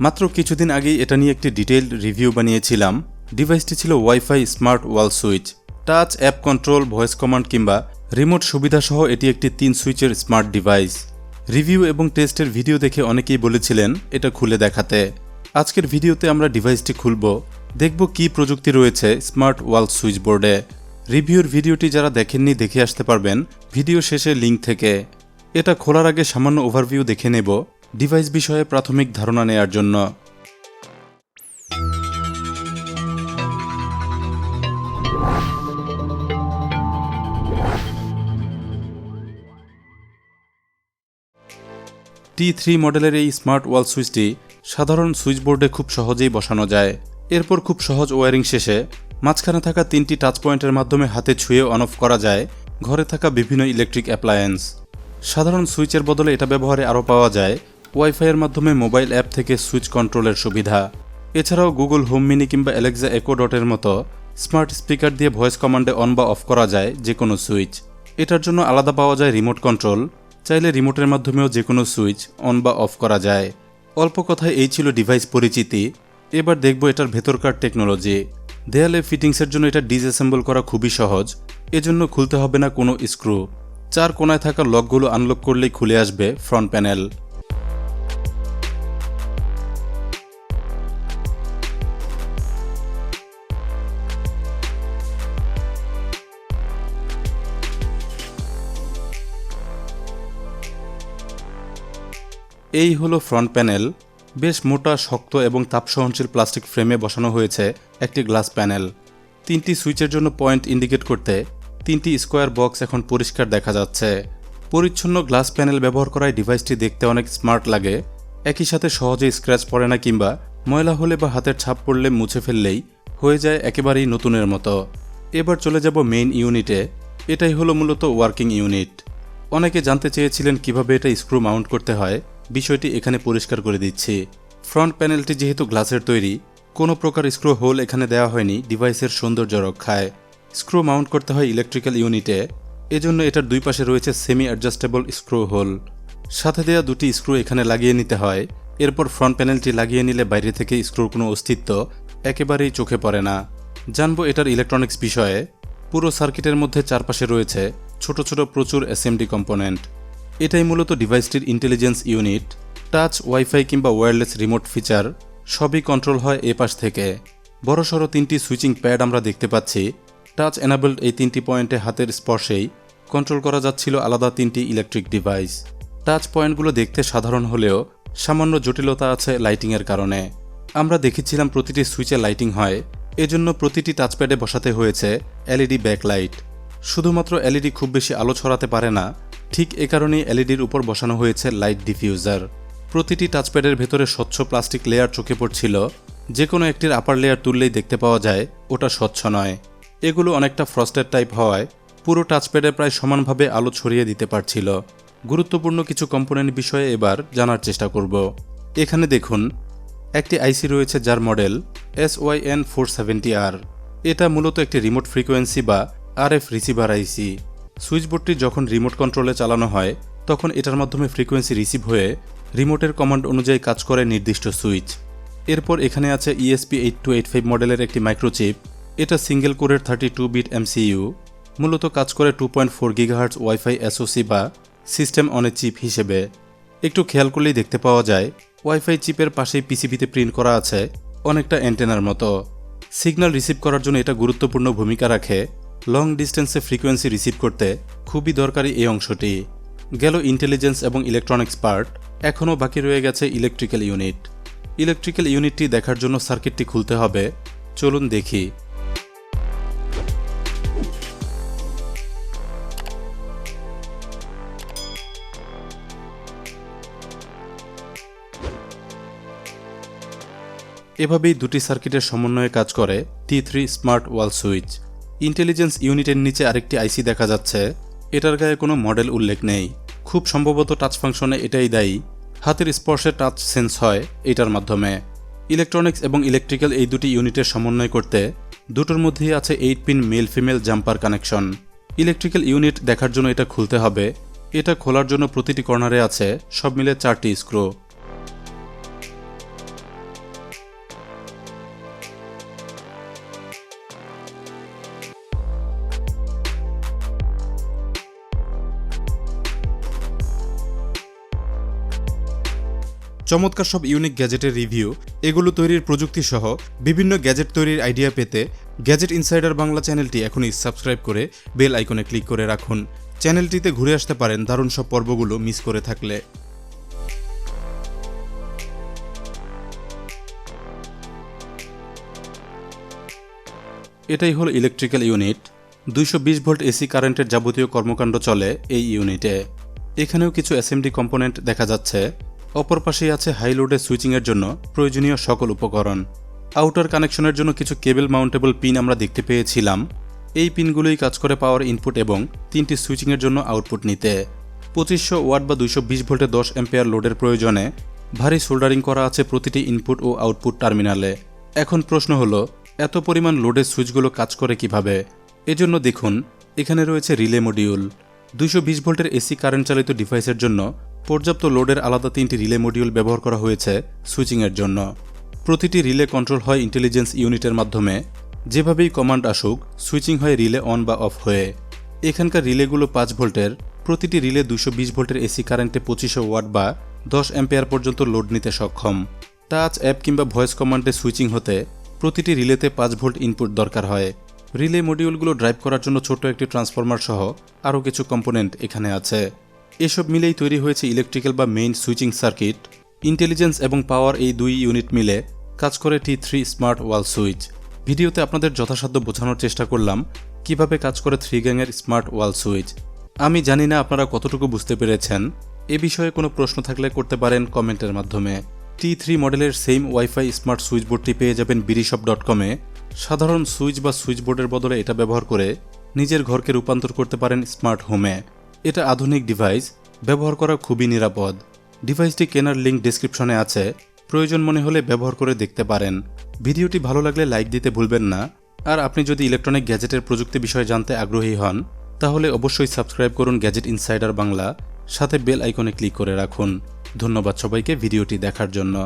মাত্র কিছুদিন আগেই এটা নিয়ে একটি ডিটেইলড রিভিউ বানিয়েছিলাম। ডিভাইসটি ছিল wifi smart wall switch, touch app control, voice command কিংবা রিমোট সুবিধা সহ এটি একটি 3 সুইচের স্মার্ট ডিভাইস। রিভিউ এবং টেস্টের ভিডিও দেখে অনেকেই বলেছিলেন এটা খুলে দেখাতে। আজকের ভিডিওতে আমরা ডিভাইসটি খুলব, দেখব কি প্রযুক্তি রয়েছে স্মার্ট ওয়াল সুইচ বোর্ডে। রিভিউর ভিডিওটি যারা দেখেননি দেখে আসতে পারবেন ভিডিও শেষে লিঙ্ক থেকে। এটা খোলার আগে সামান্য ওভারভিউ দেখে নেব ডিভাইস বিষয়ে প্রাথমিক ধারণা নেয়ার জন্য। T3 মডেলের এই স্মার্ট ওয়াল সুইচটি সাধারণ সুইচ বোর্ডে খুব সহজেই বসানো যায়। এরপর খুব সহজ ওয়্যারিং শেষে মাঝখানে থাকা 3টি টাচ পয়েন্টের মাধ্যমে হাতে ছুঁয়ে অন অফ করা যায় ঘরে থাকা বিভিন্ন ইলেকট্রিক অ্যাপ্লায়েন্স। সাধারণ সুইচের বদলে এটা ব্যবহারে আরও পাওয়া যায় ওয়াইফাইয়ের মাধ্যমে মোবাইল অ্যাপ থেকে সুইচ কন্ট্রোলের সুবিধা। এছাড়াও গুগল হোম মিনি কিংবা অ্যালেক্সা একো ডটের মতো স্মার্ট স্পিকার দিয়ে ভয়েস কমান্ডে অন বা অফ করা যায় যে কোনো সুইচ। এটার জন্য আলাদা পাওয়া যায় রিমোট কন্ট্রোল, চাইলে রিমোটের মাধ্যমেও যে কোনো সুইচ অন বা অফ করা যায়। অল্প কথায় এই ছিল ডিভাইস পরিচিতি। এবার দেখব এটার ভেতরকার টেকনোলজি। দেয়ালে ফিটিংসের জন্য এটা ডিসঅ্যাসেম্বল করা খুবই সহজ, এজন্য খুলতে হবে না কোনো স্ক্রু। 4 কোণায় থাকা লকগুলো আনলক করলেই খুলে আসবে ফ্রন্ট প্যানেল। এই হলো ফ্রন্ট প্যানেল। বেশ মোটা, শক্ত এবং তাপসহনশীল প্লাস্টিক ফ্রেমে বসানো হয়েছে একটি গ্লাস প্যানেল। 3টি সুইচের জন্য পয়েন্ট ইন্ডিকেট করতে 3টি স্কোয়ার বক্স এখন পরিষ্কার দেখা যাচ্ছে। পরিচ্ছন্ন গ্লাস প্যানেল ব্যবহার করায় ডিভাইসটি দেখতে অনেক স্মার্ট লাগে। একই সাথে সহজেই স্ক্র্যাচ পড়ে না কিংবা ময়লা হলে বা হাতের ছাপ পড়লে মুছে ফেললেই হয়ে যায় একেবারেই নতুনের মতো। এবার চলে যাব মেইন ইউনিটে। এটাই হলো মূলত ওয়ার্কিং ইউনিট। অনেকে জানতে চেয়েছিলেন কিভাবে এটা স্ক্রু মাউন্ট করতে হয়, বিষয়টি এখানে পরিষ্কার করে দিচ্ছি। ফ্রন্ট প্যানেলটি যেহেতু গ্লাসের তৈরি, কোনো প্রকার স্ক্রু হোল এখানে দেওয়া হয়নি ডিভাইসের সৌন্দর্য রক্ষায়। স্ক্রু মাউন্ট করতে হয় ইলেকট্রিক্যাল ইউনিটে, এজন্য এটার দুই পাশে রয়েছে সেমি অ্যাডজাস্টেবল স্ক্রু হোল। সাথে দেওয়া 2টি স্ক্রু এখানে লাগিয়ে নিতে হয়। এরপর ফ্রন্ট প্যানেলটি লাগিয়ে নিলে বাইরে থেকে স্ক্রুর কোনো অস্তিত্ব একেবারেই চোখে পড়ে না। জানবো এটার ইলেকট্রনিক্স বিষয়ে। পুরো সার্কিটের মধ্যে চারপাশে রয়েছে ছোট ছোট প্রচুর এসএমডি কম্পোনেন্ট। এটাই মূলত ডিভাইসটির ইন্টেলিজেন্স ইউনিট। টাচ, ওয়াইফাই কিংবা ওয়্যারলেস রিমোট ফিচার সবই কন্ট্রোল হয় এ পাশ থেকে। বড়সড় 3টি সুইচিং প্যাড আমরা দেখতে পাচ্ছি। টাচ এনাবেলড এই 3টি পয়েন্টে হাতের স্পর্শেই কন্ট্রোল করা যাচ্ছিল আলাদা 3টি ইলেকট্রিক ডিভাইস। টাচ পয়েন্টগুলো দেখতে সাধারণ হলেও সামান্য জটিলতা আছে লাইটিংয়ের কারণে। আমরা দেখেছিলাম প্রতিটি সুইচে লাইটিং হয়, এজন্য প্রতিটি টাচপ্যাডে বসাতে হয়েছে এলইডি ব্যাকলাইট। শুধুমাত্র এলইডি খুব বেশি আলো ছড়াতে পারে না, ঠিক এ কারণেই এলইডির উপর বসানো হয়েছে লাইট ডিফিউজার। প্রতিটি টাচপ্যাডের ভেতরে স্বচ্ছ প্লাস্টিক লেয়ার চোখে পড়ছিল। যে কোনো একটির আপার লেয়ার তুললেই দেখতে পাওয়া যায় ওটা স্বচ্ছ নয়। এগুলো অনেকটা ফ্রস্টেড টাইপ হওয়ায় পুরো টাচপ্যাডে প্রায় সমানভাবে আলো ছড়িয়ে দিতে পারছিল। গুরুত্বপূর্ণ কিছু কম্পোনেন্ট বিষয়ে এবার জানার চেষ্টা করব। এখানে দেখুন, একটি আইসি রয়েছে যার মডেল SYN470R। এটা মূলত একটি রিমোট ফ্রিকোয়েন্সি বা আরএফ রিসিভার আইসি। সুইচবোর্ডটি যখন রিমোট কন্ট্রোলে চালানো হয় তখন এটার মাধ্যমে ফ্রিকোয়েন্সি রিসিভ হয়ে রিমোটের কমান্ড অনুযায়ী কাজ করে নির্দিষ্ট সুইচ। এরপর এখানে আছে ESP8285 মডেলের একটি মাইক্রোচিপ। এটা সিঙ্গেল কোরের 32 বিট MCU, মূলত কাজ করে 2.4 GHz ওয়াইফাই SoC বা সিস্টেম অন এ চিপ হিসেবে। একটু খেয়াল করলেই দেখতে পাওয়া যায় ওয়াইফাই চিপের পাশেই পিসিবিতে প্রিন্ট করা আছে অনেকটা অ্যান্টেনার মতো। সিগন্যাল রিসিভ করার জন্য এটা গুরুত্বপূর্ণ ভূমিকা রাখে। লং ডিস্টেন্সে ফ্রিকোয়েন্সি রিসিভ করতে খুবই দরকারি এই অংশটি। গেল ইন্টেলিজেন্স এবং ইলেকট্রনিক্স পার্ট, এখনও বাকি রয়ে গেছে ইলেকট্রিক্যাল ইউনিট। ইলেকট্রিক্যাল ইউনিটটি দেখার জন্য সার্কিটটি খুলতে হবে। চলুন দেখি। এভাবেই 2টি সার্কিটের সমন্বয়ে কাজ করে T3 smart wall switch. Intelligence ইউনিটের নিচে আরেকটি আইসি দেখা যাচ্ছে। এটার গায়ে কোনো মডেল উল্লেখ নেই, খুব সম্ভবত টাচ ফাংশনে এটাই দায়ী। হাতের স্পর্শে টাচ সেন্স হয় এটার মাধ্যমে। ইলেকট্রনিক্স এবং ইলেকট্রিক্যাল এই 2টি ইউনিটের সমন্বয় করতে দুটোর মধ্যেই আছে 8 pin male female jumper connection. Electrical unit দেখার জন্য এটা খুলতে হবে। এটা খোলার জন্য প্রতিটি কর্নারে আছে সব মিলে 4টি স্ক্রু। চমৎকার সব ইউনিক গ্যাজেটের রিভিউ, এগুলো তৈরির প্রযুক্তি সহ বিভিন্ন গ্যাজেট তৈরির আইডিয়া পেতে গ্যাজেট ইনসাইডার বাংলা চ্যানেলটি এখনই সাবস্ক্রাইব করে বেল আইকনে ক্লিক করে রাখুন। চ্যানেলটিতে ঘুরে আসতে পারেন দারুণ সব পর্বগুলো মিস করে থাকলে। এটাই হলো ইলেকট্রিক্যাল ইউনিট। 220 ভোল্ট এসি কারেন্টের যাবতীয় কর্মকাণ্ড চলে এই ইউনিটে। এখানেও কিছু এসএমডি কম্পোনেন্ট দেখা যাচ্ছে। অপর পাশেই আছে হাই লোডে সুইচিংয়ের জন্য প্রয়োজনীয় সকল উপকরণ। আউটার কানেকশনের জন্য কিছু কেবল মাউন্টেবল পিন আমরা দেখতে পেয়েছিলাম। এই পিনগুলোই কাজ করে পাওয়ার ইনপুট এবং 3টি সুইচিংয়ের জন্য আউটপুট নিতে। 2500 ওয়াট বা 220 ভোল্টে 10 অ্যাম্পিয়ার লোডের প্রয়োজনে ভারী সোল্ডারিং করা আছে প্রতিটি ইনপুট ও আউটপুট টার্মিনালে। এখন প্রশ্ন হলো, এত পরিমাণ লোডের সুইচগুলো কাজ করে কিভাবে? এজন্য দেখুন, এখানে রয়েছে রিলে মডিউল। 220 ভোল্টের এসি কারেন্ট চালিত ডিভাইসের জন্য পর্যাপ্ত লোডের আলাদা 3টি রিলে মডিউল ব্যবহার করা হয়েছে সুইচিংয়ের জন্য। প্রতিটি রিলে কন্ট্রোল হয় ইন্টেলিজেন্স ইউনিটের মাধ্যমে। যেভাবেই কমান্ড আসুক, সুইচিং হয় রিলে অন বা অফ হয়ে। এখানকার রিলেগুলো 5 ভোল্টের। প্রতিটি রিলে 220 ভোল্টের এসি কারেন্টে 2500 ওয়াট বা 10 অ্যাম্পিয়ার পর্যন্ত লোড নিতে সক্ষম। টাচ, অ্যাপ কিংবা ভয়েস কমান্ডে সুইচিং হতে প্রতিটি রিলেতে 5 ভোল্ট ইনপুট দরকার হয়। রিলে মডিউলগুলো ড্রাইভ করার জন্য ছোট একটি ট্রান্সফরমার সহ আরও কিছু কম্পোনেন্ট এখানে আছে। এসব মিলেই তৈরি হয়েছে ইলেকট্রিক্যাল বা মেইন সুইচিং সার্কিট। ইন্টেলিজেন্স এবং পাওয়ার এই দুই ইউনিট মিলে কাজ করে T3 স্মার্ট ওয়াল সুইচ। ভিডিওতে আপনাদের যথাসাধ্য বোঝানোর চেষ্টা করলাম কিভাবে কাজ করে 3 গ্যাংয়ের স্মার্ট ওয়াল সুইচ। আমি জানি না আপনারা কতটুকু বুঝতে পেরেছেন। এ বিষয়ে কোনো প্রশ্ন থাকলে করতে পারেন কমেন্টের মাধ্যমে। T3 মডেলের সেম ওয়াইফাই স্মার্ট সুইচবোর্ডটি পেয়ে যাবেন bdshop.com-এ। সাধারণ সুইচ বা সুইচবোর্ডের বদলে এটা ব্যবহার করে নিজের ঘরকে রূপান্তর করতে পারেন স্মার্ট হোমে। এটা আধুনিক ডিভাইস, ব্যবহার করা খুবই নিরাপদ। ডিভাইসটি কেনার লিঙ্ক ডেসক্রিপশনে আছে, প্রয়োজন মনে হলে ব্যবহার করে দেখতে পারেন। ভিডিওটি ভালো লাগলে লাইক দিতে ভুলবেন না। আর আপনি যদি ইলেকট্রনিক গ্যাজেটের প্রযুক্তি বিষয়ে জানতে আগ্রহী হন, তাহলে অবশ্যই সাবস্ক্রাইব করুন গ্যাজেট ইনসাইডার বাংলা, সাথে বেল আইকনে ক্লিক করে রাখুন। ধন্যবাদ সবাইকে ভিডিওটি দেখার জন্য।